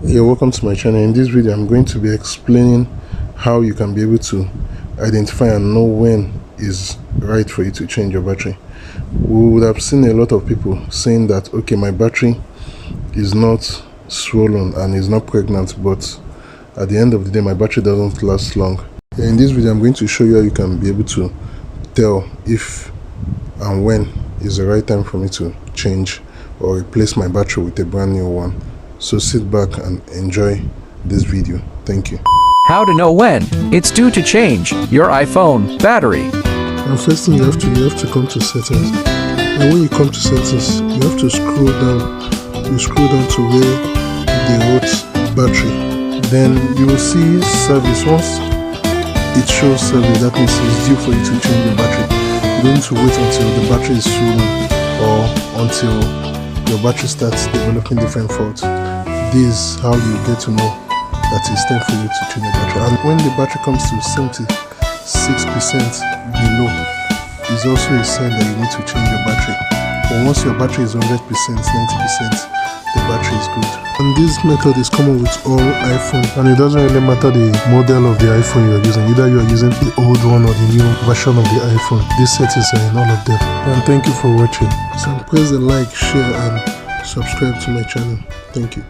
You're welcome to my channel. In this video I'm going to be explaining how you can be able to identify and know when is right for you to change your battery. We would have seen a lot of people saying that, okay, my battery is not swollen and is not pregnant, but at the end of the day my battery doesn't last long. In this video I'm going to show you how you can be able to tell if and when is the right time for me to change or replace my battery with a brand new one. So sit back and enjoy this video. Thank you. How to know when it's due to change your iPhone battery. And first thing you have to come to settings. And when you come to settings, you have to scroll down. You scroll down to where they wrote battery. Then you will see service. Once it shows service, that means it's due for you to change your battery. You don't need to wait until the battery is swollen or until your battery starts developing different faults. This is how you get to know that it's time for you to change your battery. And when the battery comes to 76% below, is also a sign that you need to change your battery. But once your battery is 100%, 90%, the battery is good. And this method is common with all iPhone, and it doesn't really matter the model of the iPhone you are using. Either you are using the old one or the new version of the iPhone. These settings are in all of them. And thank you for watching. So press the like, share and subscribe to my channel. Thank you.